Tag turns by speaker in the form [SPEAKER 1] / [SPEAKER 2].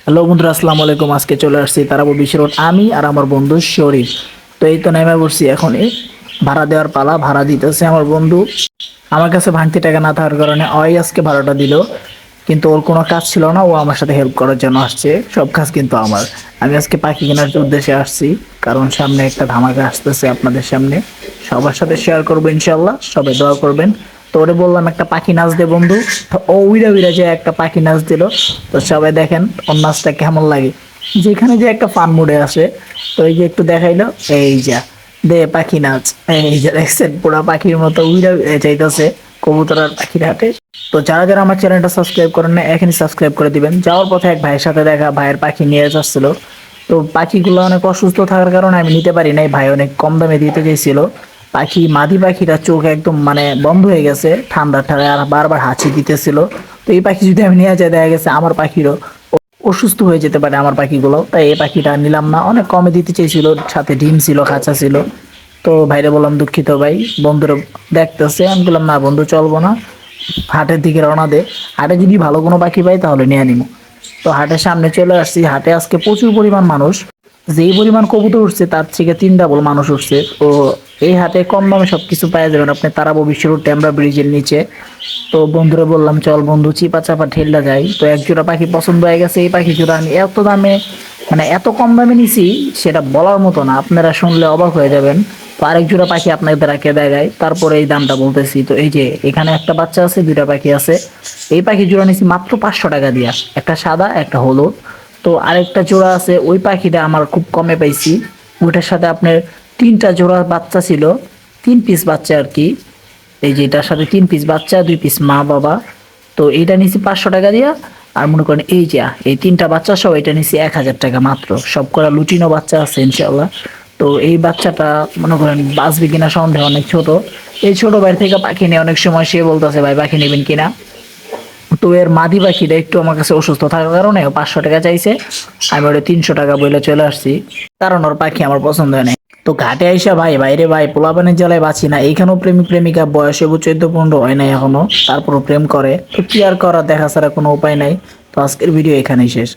[SPEAKER 1] Hello বন্ধুরা, আসসালামু আলাইকুম। আজকে চলে আসছি তারাপুর বিশ্ব রোড, আমি আর আমার বন্ধু শরীফ। তো এই তো নেমে পড়ছি এখনই। ভাড়া দেওয়ার পালা। ভাড়া দিতেছে আমার বন্ধু। আমার কাছে ভাঙতি টাকা না থাকার কারণে ওই আজকে ভাড়াটা দিল, কিন্তু ওর কোনো কাজ ছিল না। ও আমার সাথে হেল্প করার জন্য আসছে। সব কাজ কিন্তু আমার। আমি আজকে পাখি কেনার উদ্দেশ্যে আসছি, কারণ সামনে একটা ধামাকা আসতেছে আপনাদের সামনে। সবার সাথে শেয়ার করবো ইনশাল্লাহ, সবাই দোয়া করবেন। তো ওরে বললাম একটা পাখি নাচ দে বন্ধু। তো ও উইরা উইরা যে একটা পাখি নাচ দিল। তো সবাই দেখেন ওর নাচটা কেমন লাগে। যেখানে যে একটা ফান মুডে আসে। তো এই যে একটু দেখাইলো, এই যা দে পাখি নাচ। এই যে দেখছেন পুরা পাখির মতো উইরা উইরা চাইতেছে কবুতর আর পাখির হাটে। তো যারা যারা আমার চ্যানেলটা সাবস্ক্রাইব করেন না, এখনই সাবস্ক্রাইব করে দিবেন। যাওয়ার পথে এক ভাইয়ের সাথে দেখা, ভাইয়ের পাখি নিয়ে যাচ্ছিল। তো পাখিগুলো অনেক অসুস্থ থাকার কারণে আমি নিতে পারি নাই। ভাই অনেক কম দামে দিতে চাইছিল। পাখি মাদি পাখিটা চোখ একদম বন্ধ হয়ে গেছে ঠান্ডা ঠান্ডা, আর বারবার হাঁচি দিতেছিল। তো এই পাখি যদি আমি নিয়ে যাই, দেখা গেছে আমার পাখিরও অসুস্থ হয়ে যেতে পারে আমার পাখিগুলো। তাই এই পাখিটা নিলাম না। অনেক কমে দিতে চেয়েছিল, সাথে ডিম ছিল, খাঁচা ছিল। তো ভাইরে বললাম দুঃখিত ভাই, বন্ধুরা দেখতেছে। আমি বললাম না বন্ধু, চলবো না, হাটের দিকে রওনা দে। হাটে যদি ভালো কোনো পাখি পাই তাহলে নিয়ে নিবো। তো হাটের সামনে চলে আসছি। হাটে আজকে প্রচুর পরিমাণ মানুষ। যেই পরিমাণ কবুতর উঠছে তার থেকে 3 ডাবল মানুষ উঠছে। তো এই হাটে কম দামে সবকিছু পাওয়া যাবেন আপনি তারাবো বিশ্ব রোড টেমরা ব্রিজের নিচে। তো বন্ধুরা বললাম চল বন্ধু, চিপা চাপা ঠেললা যাই। তো এক জোড়া পাখি পছন্দ হয়ে গেছে। এই পাখি জোড়া আমি এত দামে, এত কম দামে নিছি, সেটা বলার মতো না। আপনারা শুনলে অবাক হয়ে যাবেন। তো আরেক জোড়া পাখি আপনাদেরকে দেখায়, তারপরে এই দামটা বলতেছি। তো এই যে এখানে একটা বাচ্চা আছে, 2টা পাখি আছে। এই পাখি জোড়া নিছি মাত্র 500 টাকা দিয়া। একটা সাদা, একটা হলুদ। তো আরেকটা জোড়া আছে, ওই পাখিটা আমার খুব কমে পাইছি। ওইটার সাথে আপনার 3টা জোড়া বাচ্চা ছিল, 3 পিস বাচ্চা আর কি। এই যে এটার সাথে 3 পিস বাচ্চা, 2 পিস মা বাবা। তো এইটা নিছি 500 টাকা দিয়া। আর মনে করেন এই যে এই 3টা বাচ্চা সহ এটা নিছি 1000 টাকা মাত্র। সব করা লুটিনো বাচ্চা আছে ইনশাল্লাহ। তো এই বাচ্চাটা মনে করেন বাঁচবে কিনা সন্দেহ, অনেক ছোট। এই ছোট বাইরে থেকে পাখি নিয়ে অনেক সময় সে বলতেছে ভাই পাখি নেবেন কিনা। তো এর মাদি পাখিটা একটু আমার কাছে অসুস্থ থাকার কারণে ও 500 টাকা চাইছে। আমি ওটা 300 টাকা বলে চলে আসছি, কারণ ওর পাখি আমার পছন্দ হয় না। তো ঘাটে আইসা ভাই, বাইরে ভাই পোলাপানের জ্বালায় বাঁচি না। এইখানেও প্রেমিক প্রেমিকা বয়সে 14-15 হয় নাই এখনো, তারপরও প্রেম করে। তো কি আর করা, দেখা ছাড়া কোনো উপায় নাই। তো আজকের ভিডিও এখানেই শেষ।